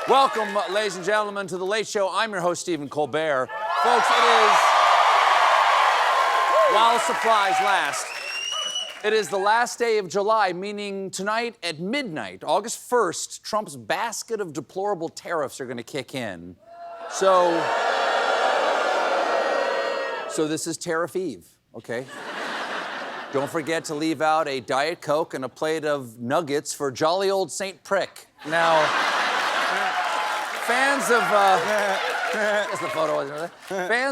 Welcome, ladies and gentlemen, to The Late Show. I'm your host, Stephen Colbert. Folks, while supplies last, it is the last day of July, meaning tonight at midnight, August 1st, Trump's basket of deplorable tariffs are going to kick in. So this is Tariff Eve, okay? Don't forget to leave out a Diet Coke and a plate of nuggets for jolly old St. Prick. Now, fans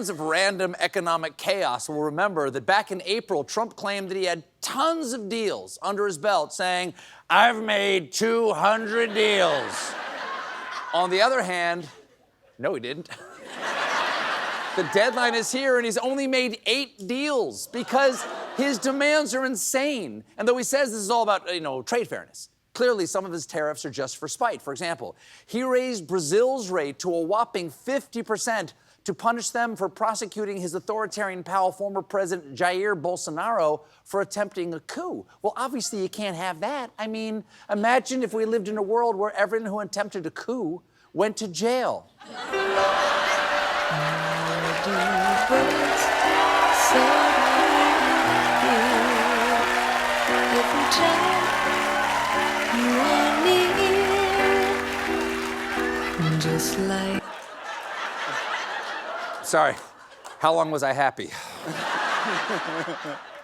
of random economic chaos will remember that back in April, Trump claimed that he had tons of deals under his belt, saying, "I've made 200 deals." On the other hand, no, he didn't. The deadline is here, and he's only made 8 deals because his demands are insane. And though he says this is all about, trade fairness, clearly some of his tariffs are just for spite. For example, he raised Brazil's rate to a whopping 50% to punish them for prosecuting his authoritarian pal, former President Jair Bolsonaro, for attempting a coup. Well, obviously you can't have that. I mean, imagine if we lived in a world where everyone who attempted a coup went to jail. Just like... Sorry, how long was I happy?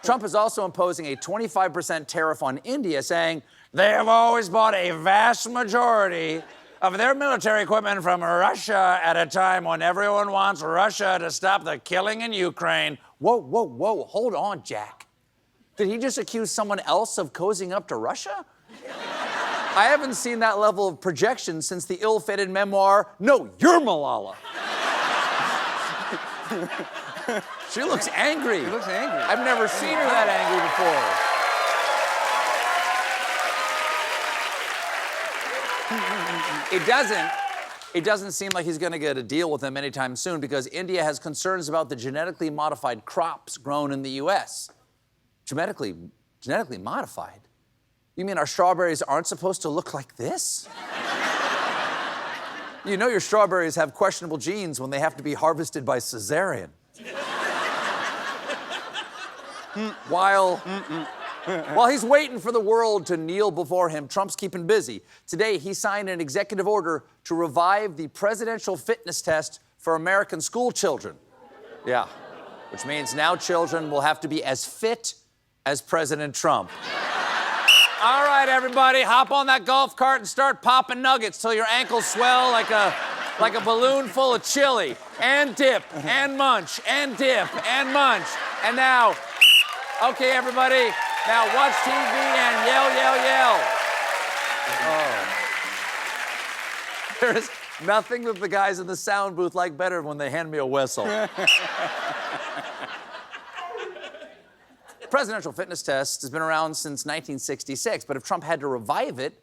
Trump is also imposing a 25% tariff on India, saying they have always bought a vast majority of their military equipment from Russia at a time when everyone wants Russia to stop the killing in Ukraine. Whoa, hold on, Jack. Did he just accuse someone else of cozying up to Russia? I haven't seen that level of projection since the ill-fated memoir, No, You're Malala. She looks angry. She looks angry. I've never seen her that angry before. It doesn't seem like he's going to get a deal with them anytime soon because India has concerns about the genetically modified crops grown in the U.S. Genetically modified? You mean our strawberries aren't supposed to look like this? You know your strawberries have questionable genes when they have to be harvested by cesarean. While he's waiting for the world to kneel before him, Trump's keeping busy. Today, he signed an executive order to revive the presidential fitness test for American school children. Yeah, which means now children will have to be as fit as President Trump. All right, everybody, hop on that golf cart and start popping nuggets till your ankles swell like a balloon full of chili. And dip, and munch, and dip, and munch. And now, okay, everybody, now watch TV and yell. Oh. There is nothing that the guys in the sound booth like better when they hand me a whistle. Presidential fitness test has been around since 1966, but if Trump had to revive it,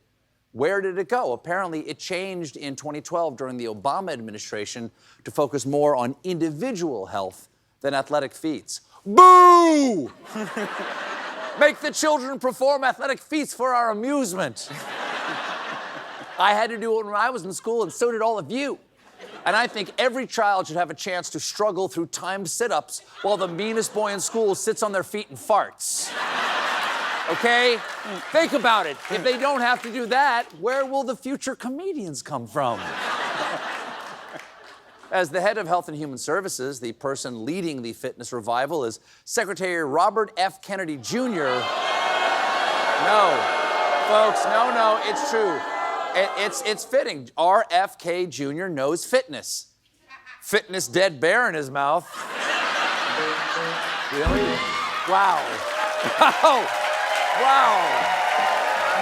where did it go? Apparently, it changed in 2012 during the Obama administration to focus more on individual health than athletic feats. Boo! Make the children perform athletic feats for our amusement. I had to do it when I was in school, and so did all of you. And I think every child should have a chance to struggle through timed sit-ups while the meanest boy in school sits on their feet and farts. Okay? Think about it. If they don't have to do that, where will the future comedians come from? As the head of Health and Human Services, the person leading the fitness revival is Secretary Robert F. Kennedy Jr. No, folks, no, it's true. It's fitting. RFK Jr. knows fitness. Fitness dead bear in his mouth. Really? Wow. Wow.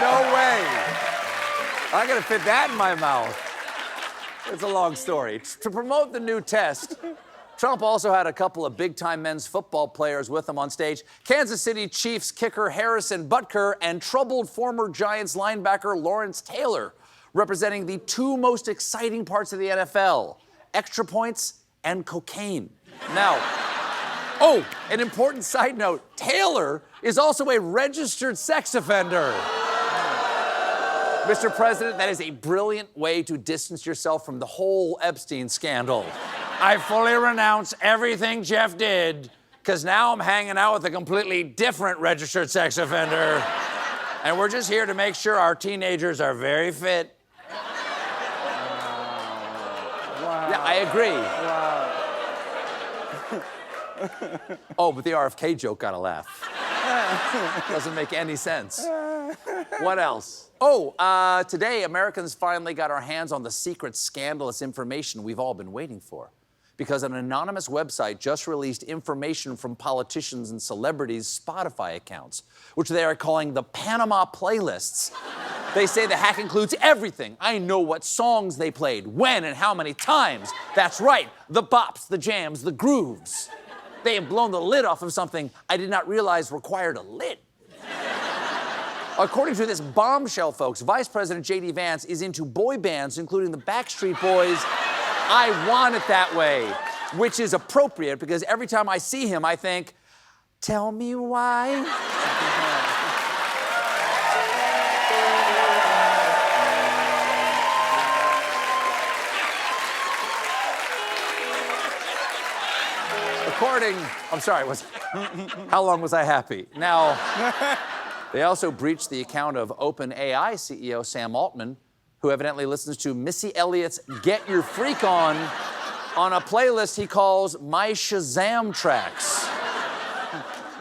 No way. I gotta fit that in my mouth. It's a long story. To promote the new test, Trump also had a couple of big-time men's football players with him on stage. Kansas City Chiefs kicker Harrison Butker and troubled former Giants linebacker Lawrence Taylor, representing the 2 most exciting parts of the NFL, extra points and cocaine. Now, an important side note, Taylor is also a registered sex offender. Mr. President, that is a brilliant way to distance yourself from the whole Epstein scandal. I fully renounce everything Jeff did, because now I'm hanging out with a completely different registered sex offender. And we're just here to make sure our teenagers are very fit. Wow. Yeah, I agree. Wow. Oh, but the RFK joke got a laugh. Doesn't make any sense. What else? Oh, today Americans finally got our hands on the secret, scandalous information we've all been waiting for. Because an anonymous website just released information from politicians and celebrities' Spotify accounts, which they are calling the Panama playlists. They say the hack includes everything. I know what songs they played, when and how many times. That's right, the bops, the jams, the grooves. They have blown the lid off of something I did not realize required a lid. According to this bombshell, folks, Vice President J.D. Vance is into boy bands, including the Backstreet Boys. I want it that way, which is appropriate because every time I see him, I think, tell me why. I'm sorry, how long was I happy? Now, they also breached the account of OpenAI CEO Sam Altman, who evidently listens to Missy Elliott's Get Your Freak On a playlist he calls My Shazam Tracks.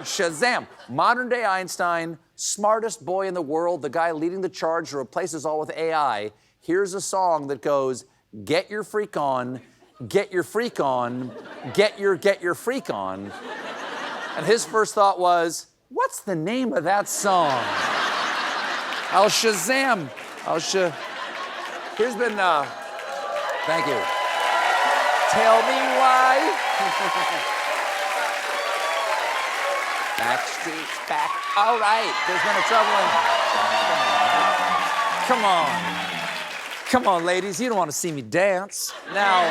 Shazam, modern-day Einstein, smartest boy in the world, the guy leading the charge to replace us all with AI. Here's a song that goes, get your freak on, get your freak on, get your freak on. And his first thought was, what's the name of that song? I'll Shazam. Here's been, thank you. Tell me why. Backstreet's back. All right, there's been a troubling. Come on. Come on, ladies, you don't want to see me dance. Now,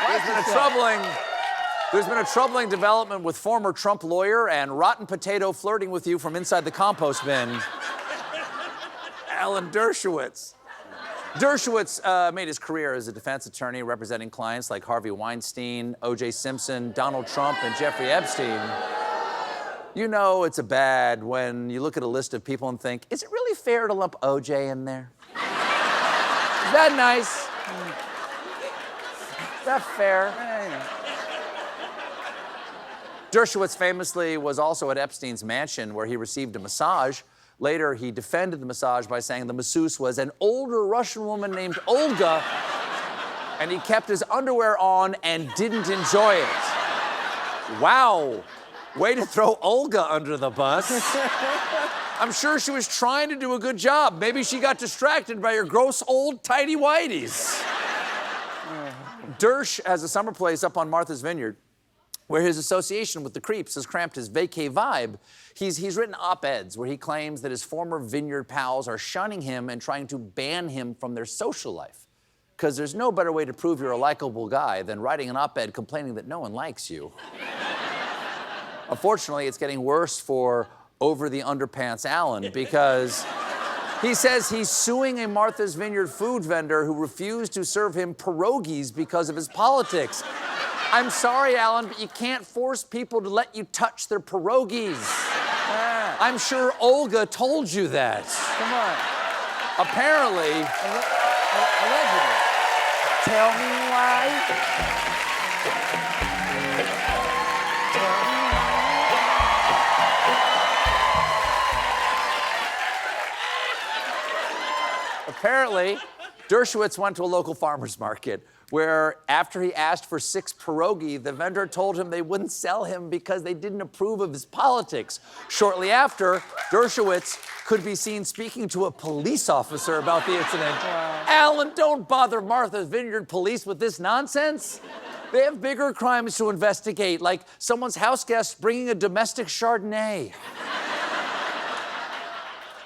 there's been a troubling development with former Trump lawyer and rotten potato flirting with you from inside the compost bin, Alan Dershowitz. Dershowitz made his career as a defense attorney representing clients like Harvey Weinstein, O.J. Simpson, Donald Trump, and Jeffrey Epstein. You know it's a bad when you look at a list of people and think, is it really fair to lump O.J. in there? Is that nice? Is that fair? Dershowitz famously was also at Epstein's mansion where he received a massage. Later, he defended the massage by saying the masseuse was an older Russian woman named Olga, and he kept his underwear on and didn't enjoy it. Wow. Way to throw Olga under the bus. I'm sure she was trying to do a good job. Maybe she got distracted by your gross old tidy whities. Dersh has a summer place up on Martha's Vineyard where his association with the creeps has cramped his vacay vibe. He's written op-eds where he claims that his former vineyard pals are shunning him and trying to ban him from their social life. Because there's no better way to prove you're a likable guy than writing an op-ed complaining that no one likes you. Unfortunately, it's getting worse for over-the-underpants Alan because he says he's suing a Martha's Vineyard food vendor who refused to serve him pierogies because of his politics. I'm sorry, Alan, but you can't force people to let you touch their pierogies. I'm sure Olga told you that. Come on. Apparently. Allegedly. Tell me why. Apparently, Dershowitz went to a local farmer's market where, after he asked for 6 pierogi, the vendor told him they wouldn't sell him because they didn't approve of his politics. Shortly after, Dershowitz could be seen speaking to a police officer about the incident. Wow. Alan, don't bother Martha's Vineyard police with this nonsense. They have bigger crimes to investigate, like someone's house guest bringing a domestic Chardonnay.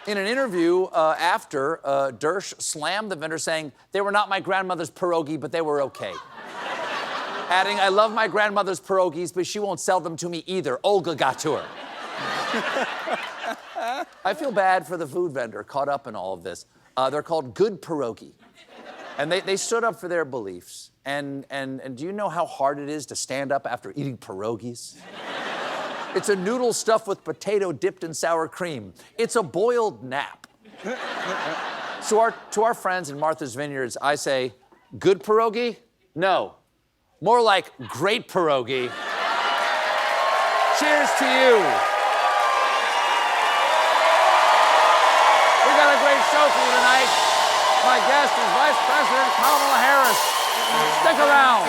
In an interview after, Dersh slammed the vendor, saying, they were not my grandmother's pierogi, but they were okay. Adding, I love my grandmother's pierogies, but she won't sell them to me either. Olga got to her. I feel bad for the food vendor caught up in all of this. They're called good pierogi. And they stood up for their beliefs. And do you know how hard it is to stand up after eating pierogis? It's a noodle stuffed with potato dipped in sour cream. It's a boiled nap. So to our friends in Martha's Vineyards, I say, good pierogi? No. More like great pierogi. Cheers to you. We got a great show for you tonight. My guest is Vice President Kamala Harris. Stick around.